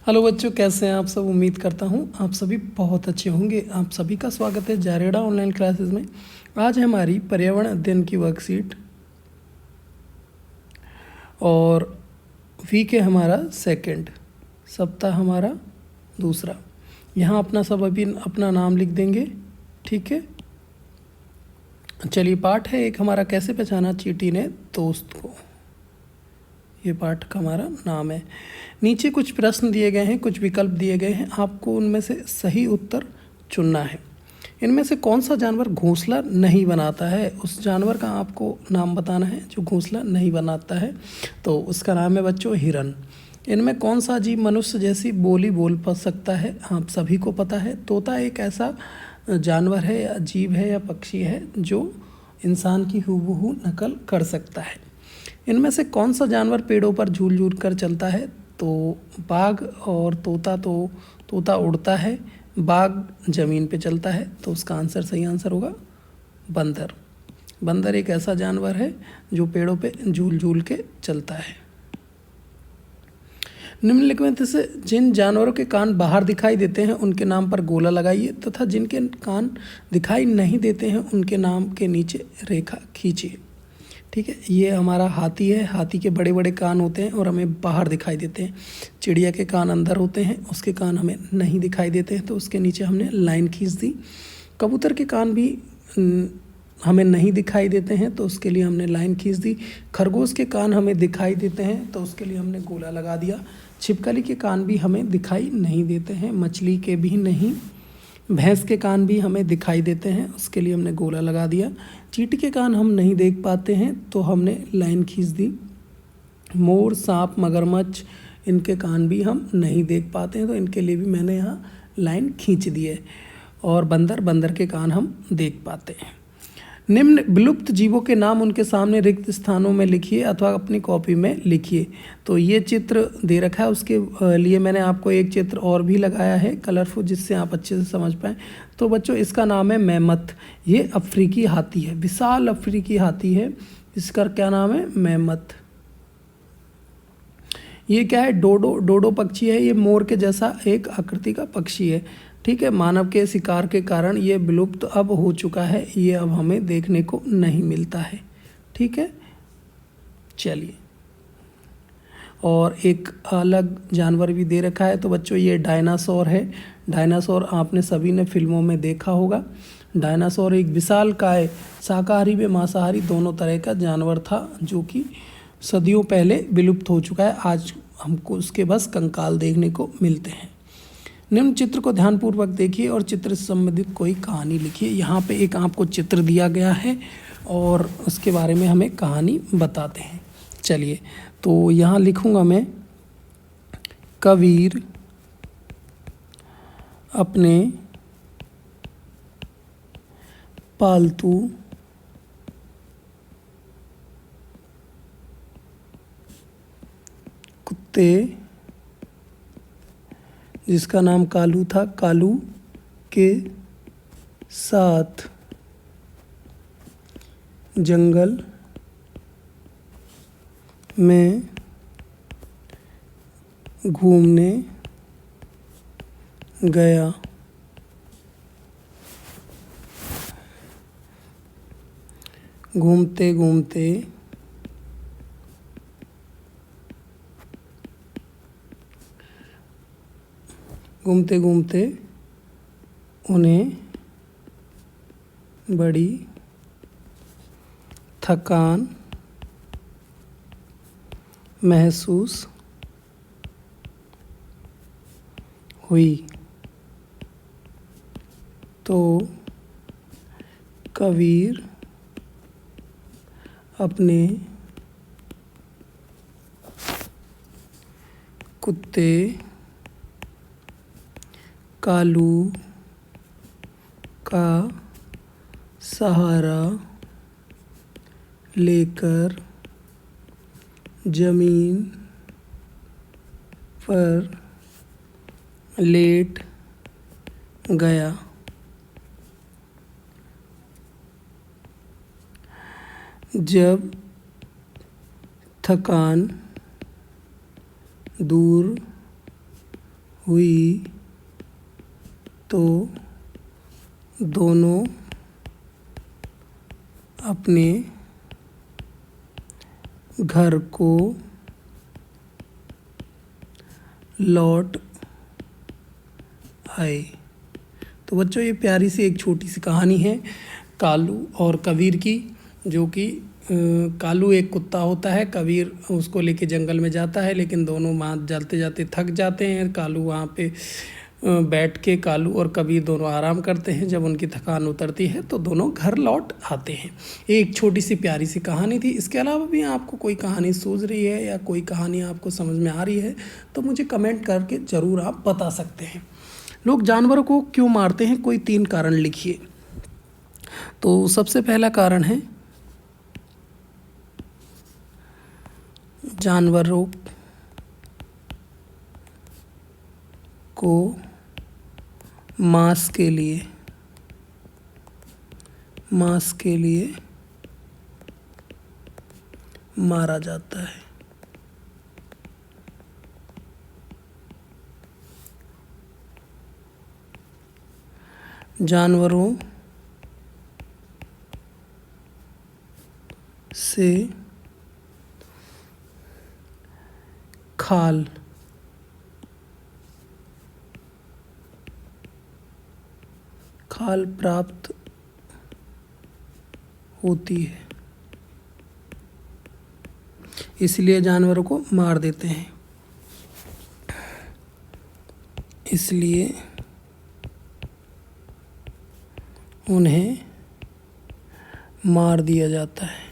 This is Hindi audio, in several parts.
हेलो बच्चों, कैसे हैं आप सब। उम्मीद करता हूँ आप सभी बहुत अच्छे होंगे। आप सभी का स्वागत है जारेडा ऑनलाइन क्लासेस में। आज हमारी पर्यावरण अध्ययन की वर्कशीट और वीक है हमारा सेकंड, सप्ताह हमारा दूसरा। यहाँ अपना सब अभी अपना नाम लिख देंगे, ठीक है। चलिए, पाठ है एक हमारा, कैसे पहचाना चींटी ने दोस्त को। ये पाठ का हमारा नाम है। नीचे कुछ प्रश्न दिए गए हैं, कुछ विकल्प दिए गए हैं, आपको उनमें से सही उत्तर चुनना है। इनमें से कौन सा जानवर घोंसला नहीं बनाता है, उस जानवर का आपको नाम बताना है जो घोंसला नहीं बनाता है। तो उसका नाम है बच्चों हिरन। इनमें कौन सा जीव मनुष्य जैसी बोली बोल सकता है, आप सभी को पता है। तोता एक ऐसा जानवर है या जीव है या पक्षी है जो इंसान की हूबहू नकल कर सकता है। इनमें से कौन सा जानवर पेड़ों पर झूल झूल कर चलता है, तो बाघ और तोता। तो तोता उड़ता है, बाघ ज़मीन पे चलता है, तो उसका आंसर सही आंसर होगा बंदर। बंदर एक ऐसा जानवर है जो पेड़ों पे झूल झूल के चलता है। निम्नलिखित में से जिन जानवरों के कान बाहर दिखाई देते हैं उनके नाम पर गोला लगाइए, तथा जिनके कान दिखाई नहीं देते हैं उनके नाम के नीचे रेखा खींचिए। ठीक है, ये हमारा हाथी है। हाथी के बड़े बड़े कान होते हैं और हमें बाहर दिखाई देते हैं। चिड़िया के कान अंदर होते हैं, उसके कान हमें नहीं दिखाई देते हैं, तो उसके नीचे हमने लाइन खींच दी। कबूतर के कान भी हमें नहीं दिखाई देते हैं, तो उसके लिए हमने लाइन खींच दी। खरगोश के कान हमें दिखाई देते हैं, तो उसके लिए हमने गोला लगा दिया। छिपकली के कान भी हमें दिखाई नहीं देते हैं, मछली के भी नहीं। भैंस के कान भी हमें दिखाई देते हैं, उसके लिए हमने गोला लगा दिया। चींटी के कान हम नहीं देख पाते हैं, तो हमने लाइन खींच दी। मोर, सांप, मगरमच्छ, इनके कान भी हम नहीं देख पाते हैं, तो इनके लिए भी मैंने यहाँ लाइन खींच दी है। और बंदर के कान हम देख पाते हैं। निम्न विलुप्त जीवों के नाम उनके सामने रिक्त स्थानों में लिखिए अथवा अपनी कॉपी में लिखिए। तो ये चित्र दे रखा है, उसके लिए मैंने आपको एक चित्र और भी लगाया है कलरफुल, जिससे आप अच्छे से समझ पाएँ। तो बच्चों, इसका नाम है मेमथ। ये अफ्रीकी हाथी है, विशाल अफ्रीकी हाथी है। इसका क्या नाम है? मेमथ। ये क्या है? डोडो पक्षी है। ये मोर के जैसा एक आकृति का पक्षी है। ठीक है, मानव के शिकार के कारण ये विलुप्त अब हो चुका है, ये अब हमें देखने को नहीं मिलता है। ठीक है, चलिए, और एक अलग जानवर भी दे रखा है। तो बच्चों, ये डायनासोर है। डायनासोर आपने सभी ने फिल्मों में देखा होगा। डायनासोर एक विशालकाय शाकाहारी व मांसाहारी दोनों तरह का जानवर था, जो कि सदियों पहले विलुप्त हो चुका है। आज हमको उसके बस कंकाल देखने को मिलते हैं। निम्न चित्र को ध्यानपूर्वक देखिए और चित्र से संबंधित कोई कहानी लिखिए। यहाँ पे एक आपको चित्र दिया गया है और उसके बारे में हमें कहानी बताते हैं। चलिए, तो यहाँ लिखूँगा मैं, कबीर अपने पालतू कुत्ते, जिसका नाम कालू था, कालू के साथ जंगल में घूमने गया। घूमते घूमते घूमते घूमते उन्हें बड़ी थकान महसूस हुई, तो कबीर अपने कुत्ते कालू का सहारा लेकर जमीन पर लेट गया। जब थकान दूर हुई तो दोनों अपने घर को लौट आए। तो बच्चों, ये प्यारी सी एक छोटी सी कहानी है कालू और कबीर की, जो कि कालू एक कुत्ता होता है, कबीर उसको लेके जंगल में जाता है, लेकिन दोनों वहाँ जाते जाते थक जाते हैं। कालू वहाँ पे बैठ के कालू और कबीर दोनों आराम करते हैं। जब उनकी थकान उतरती है तो दोनों घर लौट आते हैं। एक छोटी सी प्यारी सी कहानी थी। इसके अलावा भी आपको कोई कहानी सूझ रही है या कोई कहानी आपको समझ में आ रही है तो मुझे कमेंट करके ज़रूर आप बता सकते हैं। लोग जानवरों को क्यों मारते हैं, कोई 3 कारण लिखिए। तो सबसे पहला कारण है जानवरों को मांस के लिए मारा जाता है। जानवरों से खाल प्राप्त होती है, इसलिए जानवरों को मार देते हैं। इसलिए उन्हें मार दिया जाता है।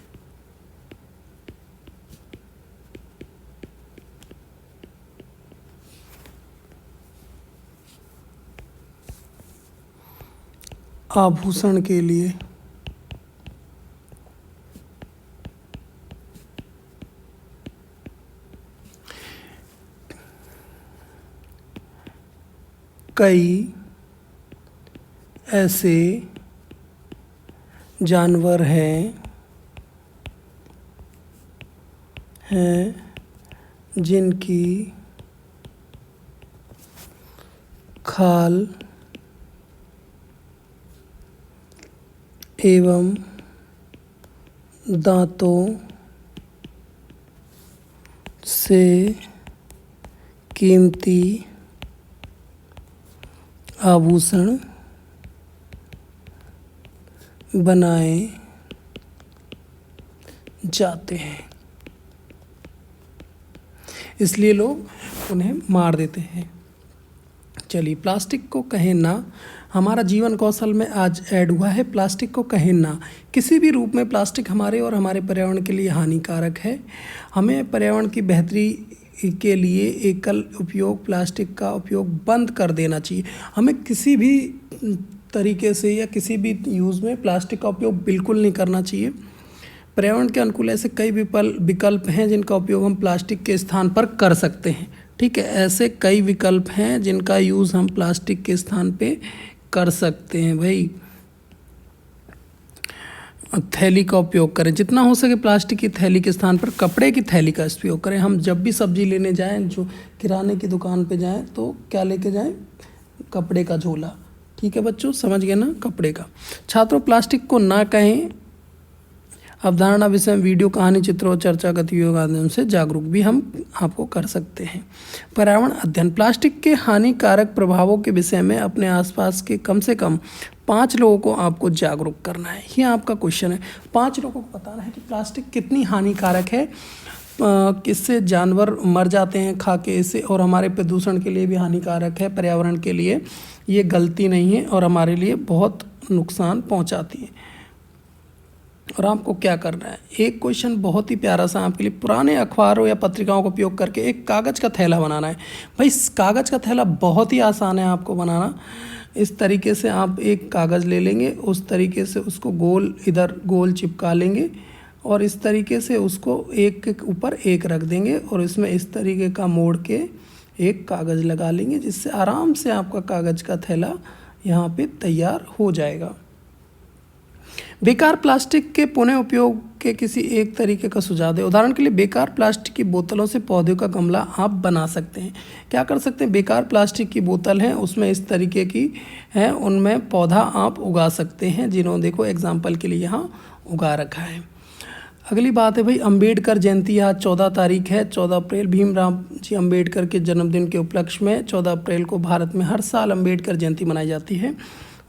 आभूषण के लिए कई ऐसे जानवर हैं जिनकी खाल एवं दांतों से कीमती आभूषण बनाए जाते हैं, इसलिए लोग उन्हें मार देते हैं। चलिए, प्लास्टिक को कहें ना, हमारा जीवन कौशल में आज ऐड हुआ है प्लास्टिक को कहें ना। किसी भी रूप में प्लास्टिक हमारे और हमारे पर्यावरण के लिए हानिकारक है। हमें पर्यावरण की बेहतरी के लिए एकल उपयोग प्लास्टिक का उपयोग बंद कर देना चाहिए। हमें किसी भी तरीके से या किसी भी यूज़ में प्लास्टिक का उपयोग बिल्कुल नहीं करना चाहिए। पर्यावरण के अनुकूल ऐसे कई विकल्प हैं जिनका उपयोग हम प्लास्टिक के स्थान पर कर सकते हैं। ठीक है, ऐसे कई विकल्प हैं जिनका यूज़ हम प्लास्टिक के स्थान पे कर सकते हैं। भाई, थैली का उपयोग करें, जितना हो सके प्लास्टिक की थैली के स्थान पर कपड़े की थैली का उपयोग करें। हम जब भी सब्जी लेने जाएं, जो किराने की दुकान पे जाएं, तो क्या लेके जाएं? कपड़े का झोला। ठीक है बच्चों, समझ गए ना, कपड़े का। छात्रों, प्लास्टिक को ना कहें अवधारणा विषय में वीडियो, कहानी, चित्रों, चर्चा गतिविधियों के माध्यम से जागरूक भी हम आपको कर सकते हैं। पर्यावरण अध्ययन, प्लास्टिक के हानिकारक प्रभावों के विषय में अपने आसपास के कम से कम 5 लोगों को आपको जागरूक करना है। ये आपका क्वेश्चन है। 5 लोगों को बताना है कि प्लास्टिक कितनी हानिकारक है, किससे जानवर मर जाते हैं खा के इसे, और हमारे प्रदूषण के लिए भी हानिकारक है, पर्यावरण के लिए ये गलती नहीं है और हमारे लिए बहुत नुकसान पहुंचाती है। और आपको क्या करना है, एक क्वेश्चन बहुत ही प्यारा सा आपके लिए, पुराने अखबारों या पत्रिकाओं का उपयोग करके एक कागज़ का थैला बनाना है। भाई, कागज़ का थैला बहुत ही आसान है आपको बनाना। इस तरीके से आप एक कागज़ ले लेंगे, उस तरीके से उसको गोल इधर गोल चिपका लेंगे और इस तरीके से उसको एक के ऊपर एक रख देंगे और इसमें इस तरीके का मोड़ के एक कागज़ लगा लेंगे, जिससे आराम से आपका कागज़ का थैला यहाँ पे तैयार हो जाएगा। बेकार प्लास्टिक के पुनः उपयोग के किसी एक तरीके का सुझाव दें। उदाहरण के लिए बेकार प्लास्टिक की बोतलों से पौधों का गमला आप बना सकते हैं। क्या कर सकते हैं, बेकार प्लास्टिक की बोतल है उसमें इस तरीके की है, उनमें पौधा आप उगा सकते हैं, जिन्होंने देखो एग्जाम्पल के लिए यहाँ उगा रखा है। अगली बात है भाई, अंबेडकर जयंती आज 14 तारीख है, 14 अप्रैल भीमराव जी अंबेडकर के जन्मदिन के उपलक्ष्य में 14 अप्रैल को भारत में हर साल अंबेडकर जयंती मनाई जाती है।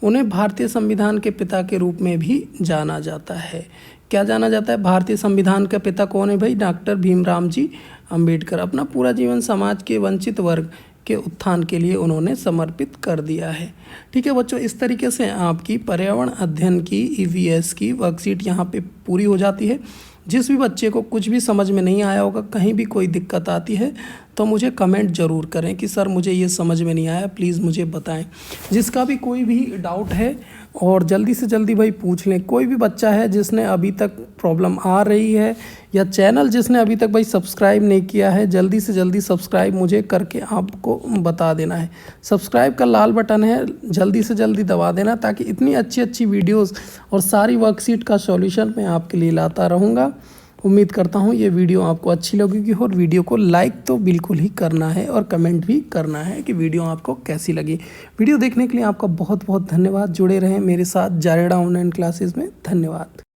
उन्हें भारतीय संविधान के पिता के रूप में भी जाना जाता है। क्या जाना जाता है, भारतीय संविधान का पिता कौन है भाई, डॉक्टर भीमराव जी अंबेडकर। अपना पूरा जीवन समाज के वंचित वर्ग के उत्थान के लिए उन्होंने समर्पित कर दिया है। ठीक है बच्चों, इस तरीके से आपकी पर्यावरण अध्ययन की ईवीएस की वर्कशीट यहाँ पे पूरी हो जाती है। जिस भी बच्चे को कुछ भी समझ में नहीं आया होगा, कहीं भी कोई दिक्कत आती है तो मुझे कमेंट ज़रूर करें कि सर मुझे ये समझ में नहीं आया, प्लीज़ मुझे बताएं। जिसका भी कोई भी डाउट है और जल्दी से जल्दी भाई पूछ लें। कोई भी बच्चा है जिसने अभी तक प्रॉब्लम आ रही है या चैनल जिसने अभी तक भाई सब्सक्राइब नहीं किया है, जल्दी से जल्दी सब्सक्राइब मुझे करके आपको बता देना है। सब्सक्राइब का लाल बटन है, जल्दी से जल्दी दबा देना, ताकि इतनी अच्छी अच्छी वीडियोस और सारी वर्कशीट का सॉल्यूशन मैं आपके लिए लाता रहूँगा। उम्मीद करता हूँ ये वीडियो आपको अच्छी लगेगी और वीडियो को लाइक तो बिल्कुल ही करना है और कमेंट भी करना है कि वीडियो आपको कैसी लगी। वीडियो देखने के लिए आपका बहुत बहुत धन्यवाद। जुड़े रहें मेरे साथ जारेडा ऑनलाइन क्लासेस में। धन्यवाद।